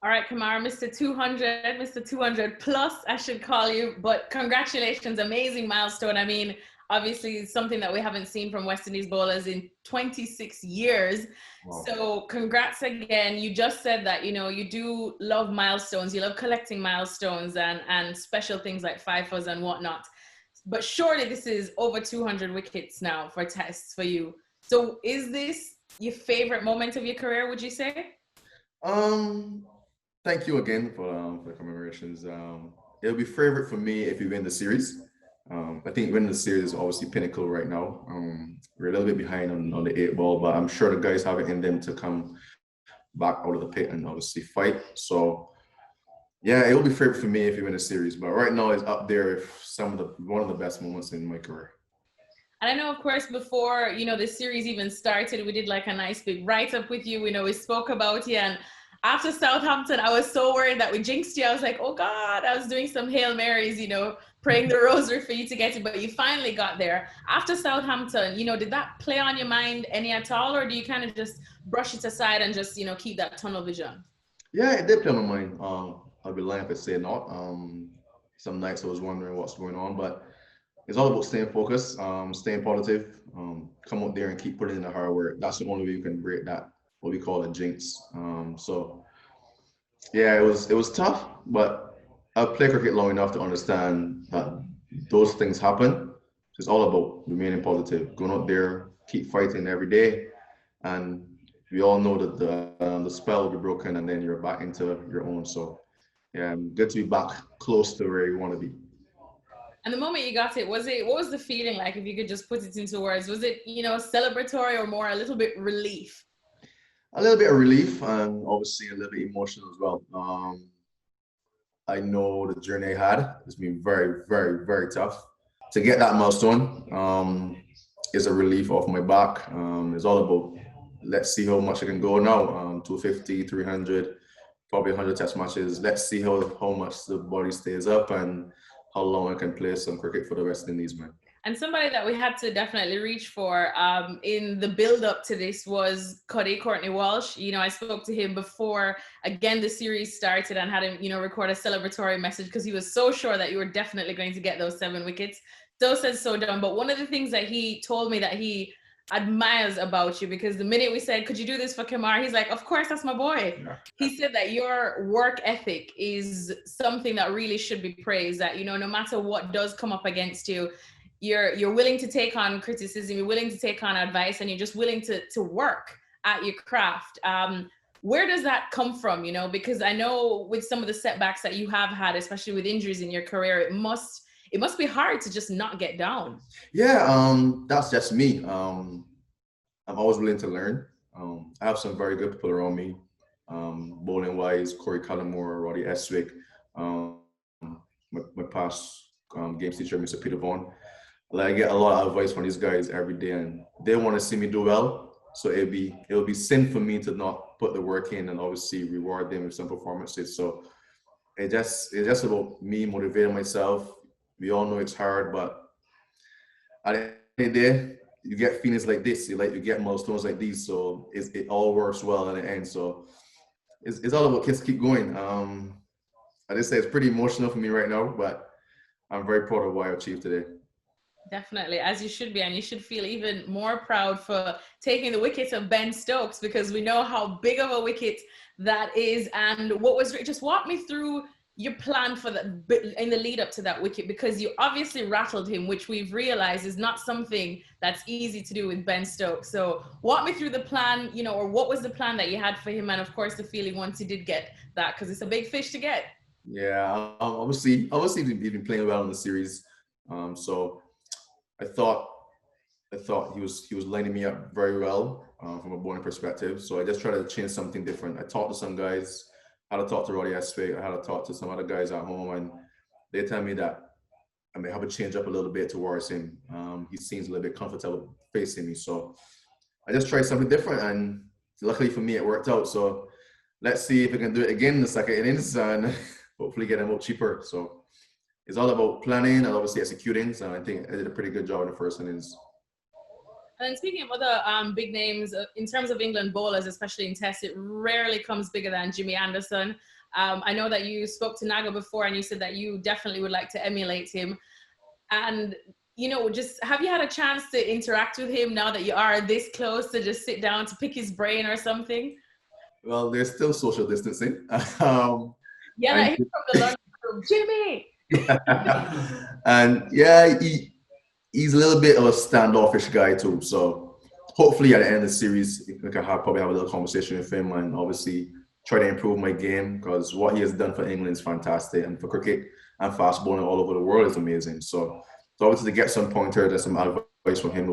All right, Kemar, Mr. 200, Mr. 200 plus, I should call you. But congratulations, amazing milestone. I mean, obviously, it's something that we haven't seen from West Indies bowlers in 26 years. Wow. So, congrats again. You just said that, you do love milestones. You love collecting milestones and special things like FIFAs and whatnot. But surely this is over 200 wickets now for tests for you. So, is this your favorite moment of your career, would you say? Um, Thank you again for the commemorations. It'll be favorite for me if we win the series. I think winning the series is obviously pinnacle right now. We're a little bit behind on the eight ball, but I'm sure the guys have it in them to come back out of the pit and obviously fight. So yeah, it will be favorite for me if we win the series. But right now, it's up there with one of the best moments in my career. And I know, of course, before, the series even started, we did like a nice big write-up with you. We spoke about you. And after Southampton, I was so worried that we jinxed you. I was like, oh God, I was doing some Hail Marys, praying the rosary for you to get it. But you finally got there. After Southampton, did that play on your mind any at all? Or do you kind of just brush it aside and just, keep that tunnel vision? Yeah, it did play on my mind. I'll be lying if I say not. Some nights I was wondering what's going on, but it's all about staying focused, staying positive, come out there and keep putting in the hard work. That's the only way you can break that, what we call a jinx. So yeah, it was tough, but I've played cricket long enough to understand that those things happen. It's all about remaining positive, going out there, keep fighting every day, and we all know that the spell will be broken, and then you're back into your own. So yeah, good to be back close to where you want to be. And the moment you got it, what was the feeling like, if you could just put it into words? Was it, celebratory or more a little bit relief? A little bit of relief and obviously a little bit emotional as well. I know the journey I had has been very, very, very tough. To get that milestone is a relief off my back. It's all about let's see how much I can go now. 250, 300, probably 100 test matches. Let's see how much the body stays up and how long I can play some cricket for the West Indies, man. And somebody that we had to definitely reach for in the build up to this was Courtney Walsh. I spoke to him before, again, the series started, and had him, record a celebratory message because he was so sure that you were definitely going to get those 7 wickets. So said, so done. But one of the things that he told me that he admires about you, because the minute we said, could you do this for Kemar? He's like, of course, that's my boy. Yeah. He said that your work ethic is something that really should be praised, that, no matter what does come up against you, you're willing to take on criticism, you're willing to take on advice, and you're just willing to work at your craft. Where does that come from? Because I know with some of the setbacks that you have had, especially with injuries in your career, it must be hard to just not get down. Yeah, that's just me. I'm always willing to learn. I have some very good people around me, bowling wise, Collymore, Roddy, Estwick, my past games teacher, Mr. Peter Vaughan. Like I get a lot of advice from these guys every day, and they want to see me do well. So it'll be sin for me to not put the work in and obviously reward them with some performances. So it's just about me motivating myself. We all know it's hard, but at the end of the day, you get feelings like this, you get milestones like these. So it all works well in the end. So it's all about kids keep going. I just say it's pretty emotional for me right now, but I'm very proud of what I achieved today. Definitely, as you should be, and you should feel even more proud for taking the wicket of Ben Stokes, because we know how big of a wicket that is. And just walk me through your plan for that in the lead up to that wicket, because you obviously rattled him, which we've realized is not something that's easy to do with Ben Stokes. So walk me through the plan, or what was the plan that you had for him, and of course the feeling once you did get that, because it's a big fish to get. Yeah, obviously he's been playing well in the series. So I thought he was lining me up very well from a bowling perspective. So I just tried to change something different. I talked to some guys, I had to talk to Roddy Estwick, I had to talk to some other guys at home, and they tell me that I may have to change up a little bit towards him. He seems a little bit comfortable facing me. So I just tried something different, and luckily for me, it worked out. So let's see if we can do it again in the second innings and hopefully get him up cheaper. So it's all about planning and obviously executing. So I think I did a pretty good job in the first innings. And speaking of other big names, in terms of England bowlers, especially in Test, it rarely comes bigger than Jimmy Anderson. I know that you spoke to Naga before and you said that you definitely would like to emulate him. And, just have you had a chance to interact with him now that you are this close to just sit down to pick his brain or something? Well, there's still social distancing. Yeah, like him from the London room, Jimmy! And yeah, he's a little bit of a standoffish guy too. So hopefully at the end of the series, we can probably have a little conversation with him and obviously try to improve my game because what he has done for England is fantastic, and for cricket and fast bowling all over the world is amazing. So obviously to get some pointers and some advice from him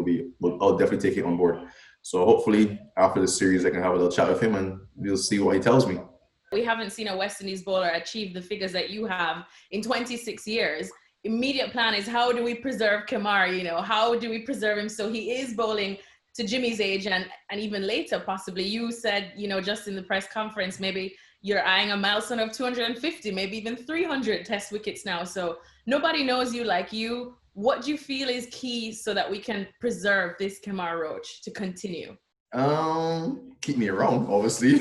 I'll definitely take it on board. So hopefully after the series, I can have a little chat with him and we'll see what he tells me. We haven't seen a West Indies bowler achieve the figures that you have in 26 years. Immediate plan is, how do we preserve Kemar? How do we preserve him so he is bowling to Jimmy's age and even later possibly? You said, just in the press conference, maybe you're eyeing a milestone of 250, maybe even 300 Test wickets now. So nobody knows you like you. What do you feel is key so that we can preserve this Kemar Roach to continue? Keep me around, obviously.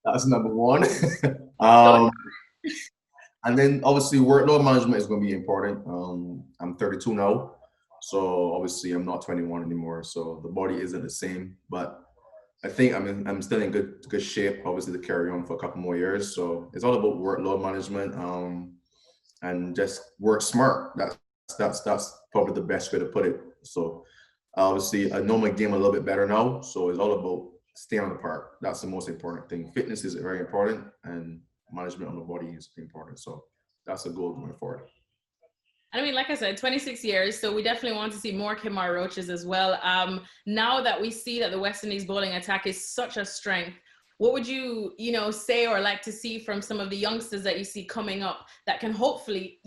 That's number one. And then obviously workload management is going to be important. I'm 32 now, so obviously I'm not 21 anymore. So the body isn't the same, but I think I'm still in good shape, obviously, to carry on for a couple more years. So it's all about workload management, and just work smart. That's probably the best way to put it. So obviously I know my game a little bit better now. So it's all about staying on the park. That's the most important thing. Fitness is very important, and management on the body is important. So that's a goal going forward. I mean, like I said, 26 years, so we definitely want to see more Kemar Roaches as well. Now that we see that the West Indies bowling attack is such a strength, what would you, say or like to see from some of the youngsters that you see coming up that can hopefully,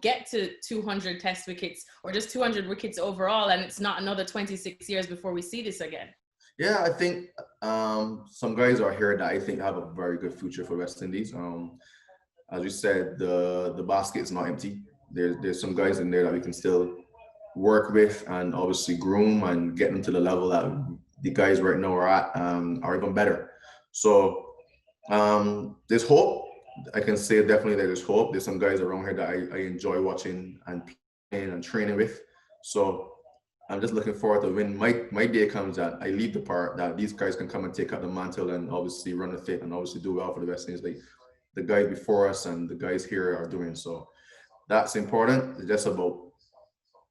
get to 200 Test wickets or just 200 wickets overall, and it's not another 26 years before we see this again? Yeah, I think some guys are here that I think have a very good future for West Indies. As you said, the basket is not empty. There's some guys in there that we can still work with and obviously groom and get them to the level that the guys right now are at, are even better. So there's hope. I can say definitely that there's hope. There's some guys around here that I enjoy watching and playing and training with. So I'm just looking forward to when my day comes that I leave the park, that these guys can come and take up the mantle and obviously run the fit and obviously do well for the West Indies like the guys before us and the guys here are doing. So that's important. It's just about,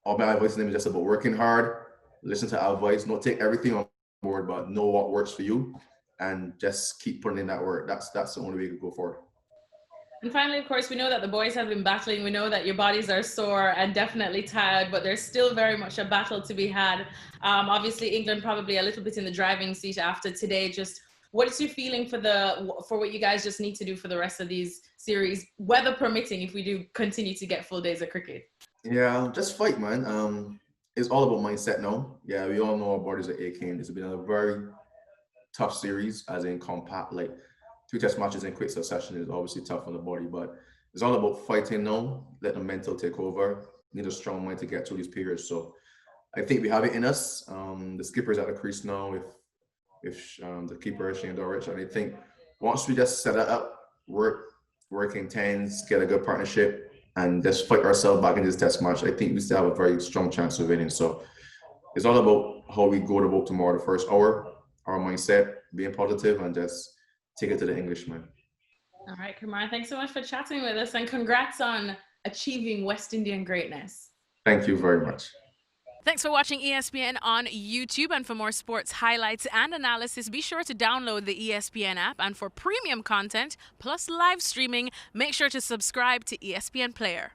all my advice to them is just about working hard, listen to advice, not take everything on board, but know what works for you and just keep putting in that work. That's the only way to go forward. And finally, of course, we know that the boys have been battling. We know that your bodies are sore and definitely tired, but there's still very much a battle to be had. Obviously, England probably a little bit in the driving seat after today. Just what is your feeling for what you guys just need to do for the rest of these series, weather permitting, if we do continue to get full days of cricket? Yeah, just fight, man. It's all about mindset now. Yeah, we all know our bodies are aching. It's been a very tough series, as in compact, like 2 Test matches in quick succession is obviously tough on the body, but it's all about fighting now, let the mental take over. Need a strong mind to get through these periods. So I think we have it in us. The skipper's at the crease now with the keeper, Shane Dorrich, and I think once we just set it up, work intense, get a good partnership, and just fight ourselves back in this Test match, I think we still have a very strong chance of winning. So it's all about how we go to work tomorrow, the first hour, our mindset, being positive, and just take it to the Englishman. All right, Kemar, thanks so much for chatting with us, and congrats on achieving West Indian greatness. Thank you very much. Thanks for watching ESPN on YouTube, and for more sports highlights and analysis, be sure to download the ESPN app, and for premium content plus live streaming, make sure to subscribe to ESPN Player.